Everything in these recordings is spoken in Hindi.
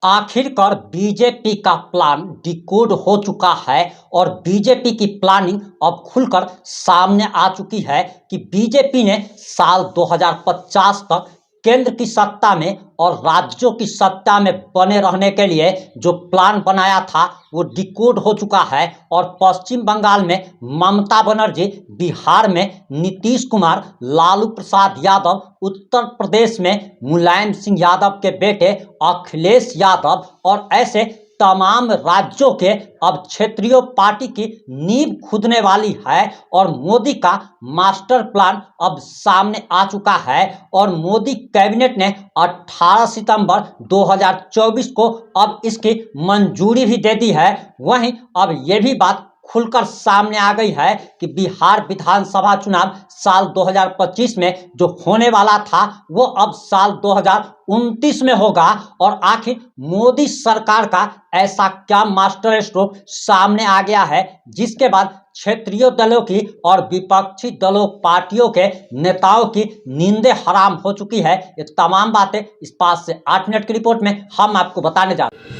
आखिरकार बीजेपी का प्लान डिकोड हो चुका है और बीजेपी की प्लानिंग अब खुलकर सामने आ चुकी है कि बीजेपी ने साल 2050 तक केंद्र की सत्ता में और राज्यों की सत्ता में बने रहने के लिए जो प्लान बनाया था वो डिकोड हो चुका है। और पश्चिम बंगाल में ममता बनर्जी, बिहार में नीतीश कुमार, लालू प्रसाद यादव, उत्तर प्रदेश में मुलायम सिंह यादव के बेटे अखिलेश यादव और ऐसे तमाम राज्यों के अब क्षेत्रीय पार्टी की नींव खुदने वाली है और मोदी का मास्टर प्लान अब सामने आ चुका है। और मोदी कैबिनेट ने 18 सितंबर 2024 को अब इसकी मंजूरी भी दे दी है। वहीं अब यह भी बात खुलकर सामने आ गई है कि बिहार विधानसभा चुनाव साल 2025 में जो होने वाला था वो अब साल 2029 में होगा। और आखिर मोदी सरकार का ऐसा क्या मास्टर स्ट्रोक सामने आ गया है जिसके बाद क्षेत्रीय दलों की और विपक्षी दलों पार्टियों के नेताओं की नींदें हराम हो चुकी है। ये तमाम बातें इस 5 से 8 मिनट की रिपोर्ट में हम आपको बताने जा रहे हैं।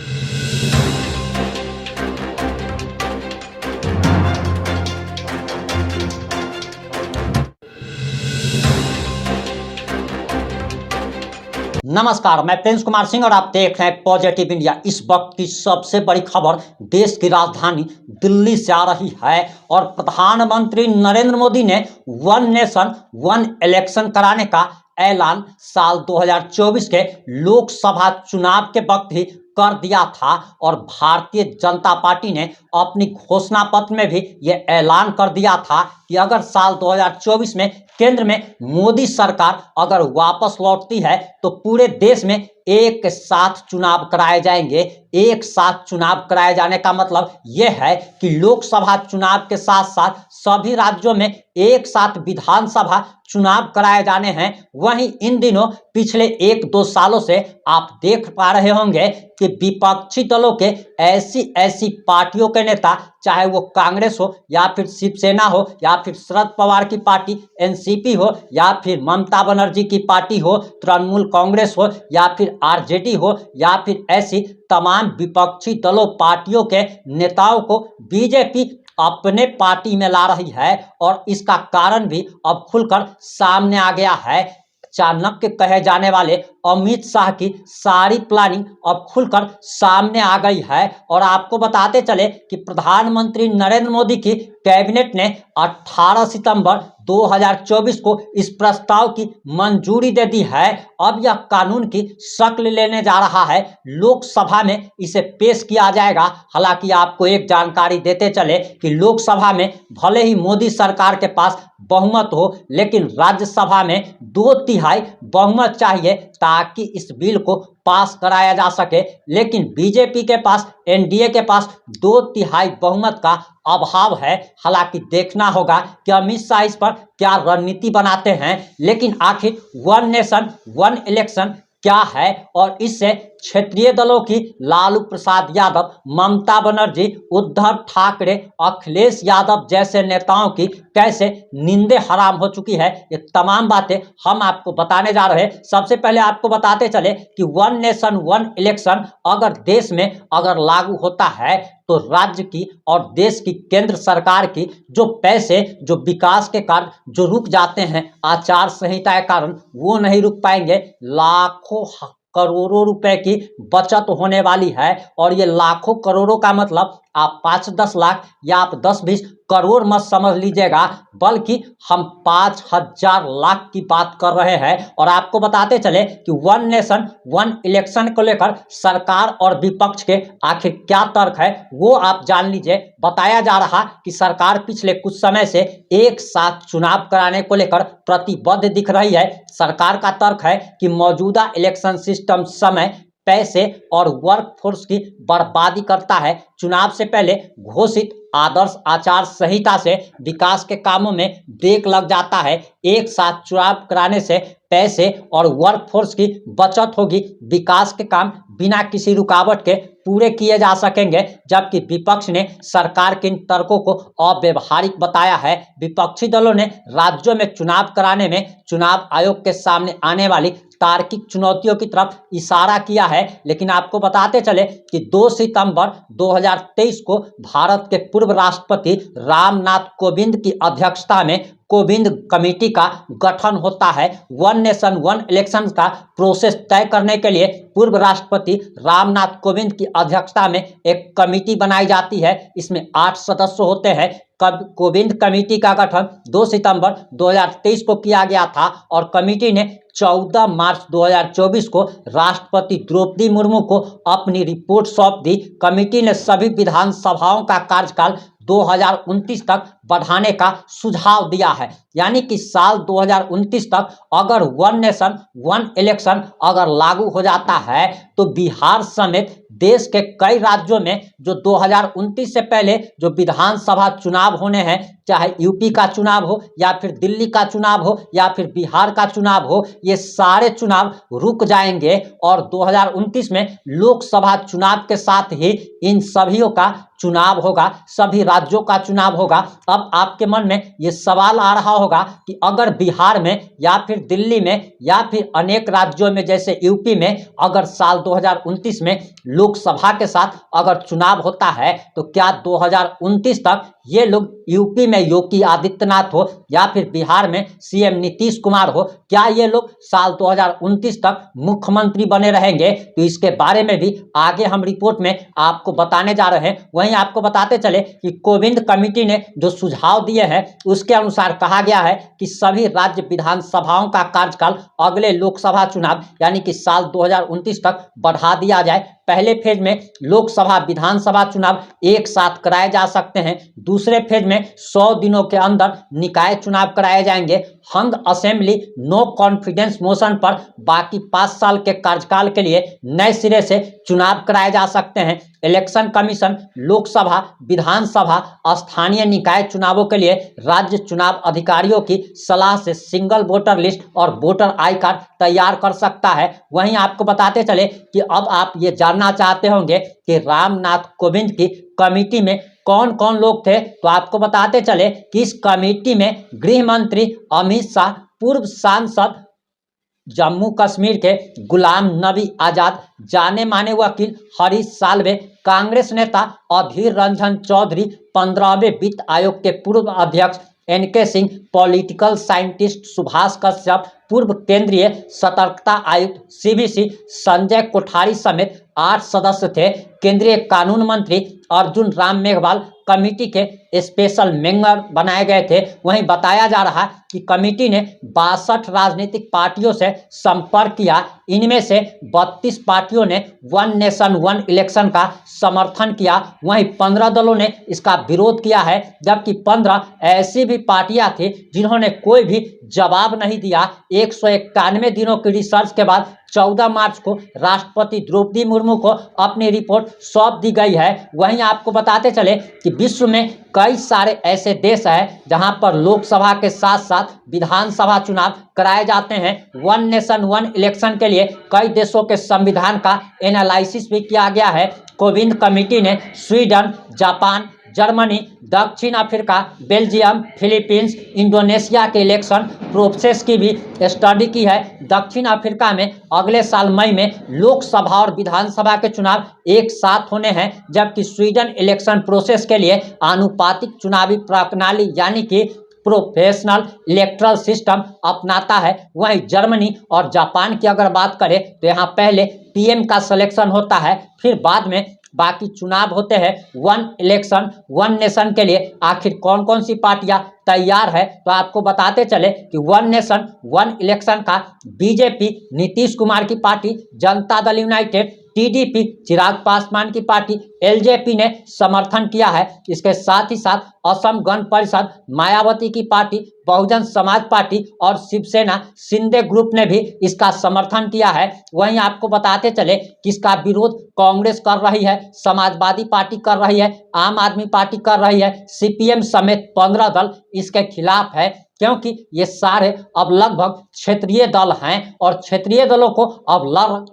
नमस्कार, मैं प्रिंस कुमार सिंह और आप देख रहे हैं पॉजिटिव इंडिया। इस वक्त की सबसे बड़ी खबर देश की राजधानी दिल्ली से आ रही है और प्रधानमंत्री नरेंद्र मोदी ने वन नेशन वन इलेक्शन कराने का ऐलान साल 2024 के लोकसभा चुनाव के वक्त ही कर दिया था। और भारतीय जनता पार्टी ने अपनी घोषणा पत्र में भी यह ऐलान कर दिया था कि अगर साल 2024 में केंद्र में मोदी सरकार अगर वापस लौटती है तो पूरे देश में एक साथ चुनाव कराए जाएंगे। एक साथ चुनाव कराए जाने का मतलब यह है कि लोकसभा चुनाव के साथ साथ सभी राज्यों में एक साथ विधानसभा चुनाव कराए जाने हैं। वहीं इन दिनों पिछले 1-2 सालों से आप देख पा रहे होंगे कि विपक्षी दलों के ऐसी ऐसी पार्टियों के नेता, चाहे वो कांग्रेस हो या फिर शिवसेना हो या फिर शरद पवार की पार्टी एनसीपी हो या फिर ममता बनर्जी की पार्टी हो, तृणमूल कांग्रेस हो या फिर आरजेडी हो या फिर ऐसी तमाम विपक्षी दलों पार्टियों के नेताओं को बीजेपी अपने पार्टी में ला रही है। और इसका कारण भी अब खुलकर सामने आ गया है। चाणक्य कहे जाने वाले अमित शाह की सारी प्लानिंग अब खुलकर सामने आ गई है। और आपको बताते चले कि प्रधानमंत्री नरेंद्र मोदी की कैबिनेट ने 18 सितंबर 2024 को इस प्रस्ताव की मंजूरी दे दी है। अब यह कानून की शक्ल लेने जा रहा है, लोकसभा में इसे पेश किया जाएगा। हालांकि आपको एक जानकारी देते चले कि लोकसभा में भले ही मोदी सरकार के पास बहुमत हो, लेकिन राज्यसभा में 2/3 बहुमत चाहिए ताकि इस बिल को पास कराया जा सके। लेकिन बीजेपी के पास, एनडीए के पास 2/3 बहुमत का अभाव है। हालांकि देखना होगा कि अमित शाह इस पर क्या रणनीति बनाते हैं। लेकिन आखिर वन नेशन वन इलेक्शन क्या है और इससे क्षेत्रीय दलों की लालू प्रसाद यादव, ममता बनर्जी, उद्धव ठाकरे, अखिलेश यादव जैसे नेताओं की कैसे नींदें हराम हो चुकी है, ये तमाम बातें हम आपको बताने जा रहे हैं। सबसे पहले आपको बताते चले कि वन नेशन वन इलेक्शन अगर देश में अगर लागू होता है तो राज्य की और देश की केंद्र सरकार की जो पैसे, जो विकास के कार्य जो रुक जाते हैं आचार संहिता के कारण, वो नहीं रुक पाएंगे। लाखों करोड़ों रुपए की बचत होने वाली है। और ये लाखों करोड़ों का मतलब आप 5-10 लाख या आप 10-20 करोड़ मत समझ लीजिएगा, बल्कि हम 5000 लाख की बात कर रहे हैं। और आपको बताते चले कि वन नेशन वन इलेक्शन को लेकर सरकार और विपक्ष के आखिर क्या तर्क है वो आप जान लीजिए। बताया जा रहा कि सरकार पिछले कुछ समय से एक साथ चुनाव कराने को लेकर प्रतिबद्ध दिख रही है। सरकार का तर्क है कि मौजूदा इलेक्शन सिस्टम समय, पैसे और वर्कफोर्स की बर्बादी करता है। चुनाव से पहले घोषित आदर्श आचार संहिता से विकास के कामों में ब्रेक लग जाता है। एक साथ चुनाव कराने से पैसे और वर्कफोर्स की बचत होगी, विकास के काम बिना किसी रुकावट के पूरे किए जा सकेंगे। जबकि विपक्ष ने सरकार के इन तर्कों को अव्यावहारिक बताया है। विपक्षी दलों ने राज्यों में चुनाव कराने में चुनाव आयोग के सामने आने वाली तार्किक चुनौतियों की तरफ इशारा किया है। लेकिन आपको बताते चले कि 2 सितंबर 2023 को भारत के पूर्व राष्ट्रपति रामनाथ कोविंद की अध्यक्षता में कोविंद कमेटी का गठन होता है। वन नेशन वन इलेक्शन का प्रोसेस तय करने के लिए पूर्व राष्ट्रपति रामनाथ कोविंद की अध्यक्षता में एक कमेटी बनाई जाती है। इसमें 8 सदस्य होते हैं। कोविंद कमेटी का गठन 2 सितंबर 2023 को किया गया था और कमेटी ने 14 मार्च 2024 को राष्ट्रपति द्रौपदी मुर्मू को अपनी रिपोर्ट सौंप दी। कमेटी ने सभी विधानसभाओं का कार्यकाल 2029 तक बढ़ाने का सुझाव दिया है। यानी कि साल 2029 तक अगर वन नेशन वन इलेक्शन अगर लागू हो जाता है तो बिहार समेत देश के कई राज्यों में जो 2029 से पहले जो विधानसभा चुनाव होने हैं, चाहे यूपी का चुनाव हो या फिर दिल्ली का चुनाव हो या फिर बिहार का चुनाव हो, ये सारे चुनाव रुक जाएंगे और 2029 में लोकसभा चुनाव के साथ ही इन सभीयों का चुनाव होगा, सभी राज्यों का चुनाव होगा। अब आपके मन में ये सवाल आ रहा होगा कि अगर बिहार में या फिर दिल्ली में या फिर अनेक राज्यों में जैसे यूपी में अगर साल 2029 में लोकसभा के साथ अगर चुनाव होता है तो क्या 2029 तक ये लोग यूपी में योगी आदित्यनाथ हो या फिर बिहार में सीएम नीतीश कुमार हो, क्या ये लोग साल 2029 तक मुख्यमंत्री बने रहेंगे? तो इसके बारे में भी आगे हम रिपोर्ट में आपको बताने जा रहे हैं। वहीं आपको बताते चले कि कोविंद कमेटी ने जो सुझाव दिए हैं उसके अनुसार कहा गया है कि सभी राज्य विधानसभाओं का कार्यकाल अगले लोकसभा चुनाव यानी कि साल 2029 तक बढ़ा दिया जाए। पहले फेज में लोकसभा विधानसभा चुनाव एक साथ कराए जा सकते हैं। दूसरे फेज में 100 दिनों के अंदर निकाय चुनाव कराए जाएंगे। हंग असेंबली नो कॉन्फिडेंस मोशन पर बाकी 5 साल के कार्यकाल के लिए नए सिरे से चुनाव कराए जा सकते हैं। इलेक्शन कमीशन लोकसभा विधानसभा स्थानीय निकाय चुनावों के लिए राज्य चुनाव अधिकारियों की सलाह से सिंगल वोटर लिस्ट और वोटर आई कार्ड तैयार कर सकता है। वहीं आपको बताते चले कि अब आप ये जानना चाहते होंगे कि रामनाथ कोविंद की कमेटी में कौन कौन लोग थे, तो आपको बताते चले कि इस कमेटी में गृह मंत्री अमित शाह, पूर्व सांसद जम्मू कश्मीर के गुलाम नबी आजाद, जाने माने वकील हरीश साल्वे, कांग्रेस नेता अधीर रंजन चौधरी, 15वें वित्त आयोग के पूर्व अध्यक्ष NK Singh, political scientist Subhash Kashyap, पूर्व केंद्रीय सतर्कता आयुक्त सीवीसी संजय कोठारी समेत 8 सदस्य थे। केंद्रीय कानून मंत्री अर्जुन राम मेघवाल कमेटी के स्पेशल मेंबर बनाए गए थे। वहीं बताया जा रहा है कि कमेटी ने 62 राजनीतिक पार्टियों से संपर्क किया। इनमें से 32 पार्टियों ने वन नेशन वन इलेक्शन का समर्थन किया। वहीं 15 दलों ने इसका विरोध किया है, जबकि 15 ऐसी भी पार्टियां थी जिन्होंने कोई भी जवाब नहीं दिया। 191 दिनों की रिसर्च के बाद 14 मार्च को राष्ट्रपति द्रौपदी मुर्मू को अपनी रिपोर्ट सौंप दी गई है। वहीं आपको बताते चले कि विश्व में कई सारे ऐसे देश हैं जहां पर लोकसभा के साथ साथ विधानसभा चुनाव कराए जाते हैं। वन नेशन वन इलेक्शन के लिए कई देशों के संविधान का एनालिसिस भी किया गया है। कोविंद कमेटी ने स्वीडन, जापान, जर्मनी, दक्षिण अफ्रीका, बेल्जियम, फिलीपींस, इंडोनेशिया के इलेक्शन प्रोसेस की भी स्टडी की है। दक्षिण अफ्रीका में अगले साल मई में लोकसभा और विधानसभा के चुनाव एक साथ होने हैं, जबकि स्वीडन इलेक्शन प्रोसेस के लिए आनुपातिक चुनावी प्रणाली यानी कि प्रोफेशनल इलेक्ट्रल सिस्टम अपनाता है। वहीं जर्मनी और जापान की अगर बात करें तो यहाँ पहले पीएम का सिलेक्शन होता है, फिर बाद में बाकी चुनाव होते हैं। वन इलेक्शन वन नेशन के लिए आखिर कौन कौन सी पार्टियां तैयार है, तो आपको बताते चले कि वन नेशन वन इलेक्शन का बीजेपी नीतीश कुमार की party, Janata Dal United TDP Chirag Paswan की पार्टी एलजेपी ने समर्थन किया है। इसके साथ ही साथ असम गण परिषद, मायावती की पार्टी, बहुजन समाज पार्टी और शिवसेना शिंदे ग्रुप ने भी इसका समर्थन किया है। वहीं आपको बताते चले कि इसका विरोध कांग्रेस कर रही है, समाजवादी पार्टी कर रही है, आम आदमी पार्टी कर रही है, सीपीएम समेत 15 दल इसके खिलाफ है, क्योंकि ये सारे अब लगभग क्षेत्रीय दल हैं और क्षेत्रीय दलों को अब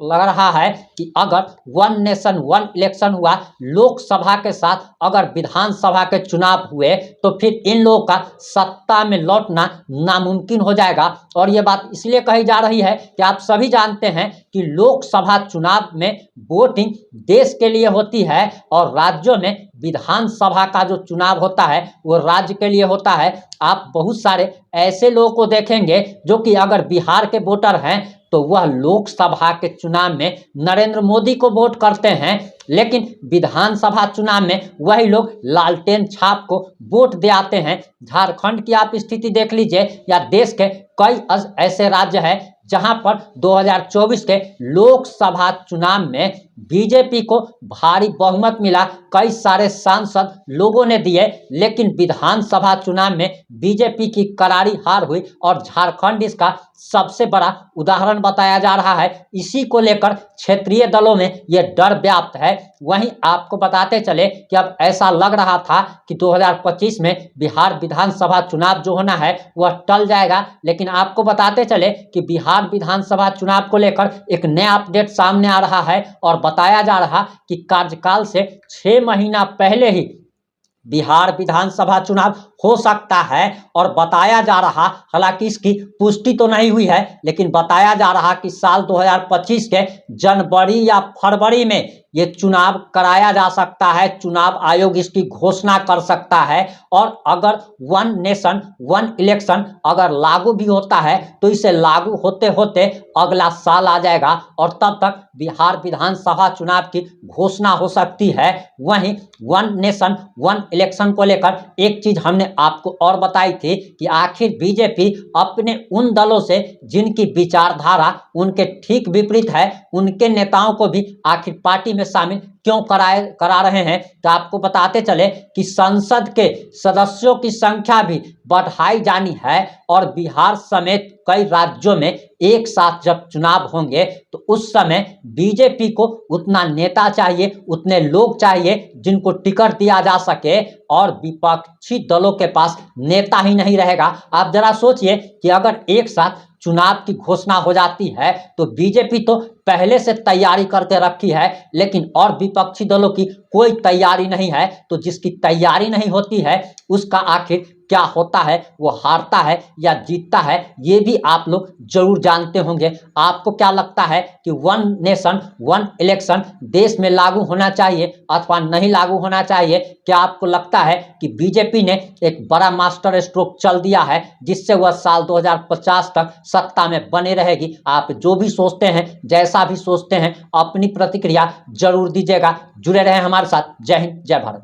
लग रहा है कि अगर वन नेशन वन इलेक्शन हुआ, लोकसभा के साथ अगर विधानसभा के चुनाव हुए, तो फिर इन लोगों का सत्ता में लौटना नामुमकिन हो जाएगा। और ये बात इसलिए कही जा रही है कि आप सभी जानते हैं कि लोकसभा चुनाव में वोटिंग देश के लिए होती है और राज्यों में विधानसभा का जो चुनाव होता है वो राज्य के लिए होता है। आप बहुत सारे ऐसे लोगों को देखेंगे जो कि अगर बिहार के वोटर हैं तो वह लोकसभा के चुनाव में नरेंद्र मोदी को वोट करते हैं, लेकिन विधानसभा चुनाव में वही लोग लालटेन छाप को वोट दे आते हैं। झारखंड की आप स्थिति देख लीजिए या देश के कई ऐसे राज्य हैं जहां पर 2024 के लोकसभा चुनाव में बीजेपी को भारी बहुमत मिला, कई सारे सांसद लोगों ने दिए, लेकिन विधानसभा चुनाव में बीजेपी की करारी हार हुई और झारखंड इसका सबसे बड़ा उदाहरण बताया जा रहा है। इसी को लेकर क्षेत्रीय दलों में यह डर व्याप्त है। वहीं आपको बताते चले कि अब ऐसा लग रहा था कि 2025 में बिहार विधानसभा चुनाव जो होना है वह टल जाएगा, लेकिन आपको बताते चले कि बिहार विधानसभा चुनाव को लेकर एक नया अपडेट सामने आ रहा है और बताया जा रहा कि कार्यकाल से 6 महीना पहले ही बिहार विधानसभा चुनाव हो सकता है। और बताया जा रहा, हालांकि इसकी पुष्टि तो नहीं हुई है, लेकिन बताया जा रहा कि साल 2025 के जनवरी या फरवरी में ये चुनाव कराया जा सकता है। चुनाव आयोग इसकी घोषणा कर सकता है और अगर वन नेशन वन इलेक्शन अगर लागू भी होता है तो इसे लागू होते होते अगला साल आ जाएगा और तब तक बिहार विधानसभा चुनाव की घोषणा हो सकती है। वहीं वन नेशन वन इलेक्शन को लेकर एक चीज हमने आपको और बताई थी कि आखिर बीजेपी अपने उन दलों से जिनकी विचारधारा उनके ठीक विपरीत है, उनके नेताओं को भी आखिर पार्टी में शामिल क्यों करा रहे हैं। तो आपको बताते चले कि संसद के सदस्यों की संख्या भी बढ़ाई जानी है और बिहार समेत कई राज्यों में एक साथ जब चुनाव होंगे तो उस समय बीजेपी को उतना नेता चाहिए, उतने लोग चाहिए जिनको टिकट दिया जा सके और विपक्षी दलों के पास नेता ही नहीं रहेगा। आप जरा सोचिए कि अगर एक साथ चुनाव की घोषणा हो जाती है तो बीजेपी तो पहले से तैयारी करके रखी है, लेकिन और विपक्षी दलों की कोई तैयारी नहीं है। तो जिसकी तैयारी नहीं होती है उसका आखिर क्या होता है, वो हारता है या जीतता है, ये भी आप लोग जरूर जानते होंगे। आपको क्या लगता है कि वन नेशन वन इलेक्शन देश में लागू होना चाहिए अथवा नहीं लागू होना चाहिए? क्या आपको लगता है कि बीजेपी ने एक बड़ा मास्टर स्ट्रोक चल दिया है जिससे वह साल 2050 तक सत्ता में बने रहेगी? आप जो भी सोचते हैं, जैसा भी सोचते हैं, अपनी प्रतिक्रिया जरूर दीजिएगा। जुड़े रहें हमारे साथ। जय हिंद, जय भारत।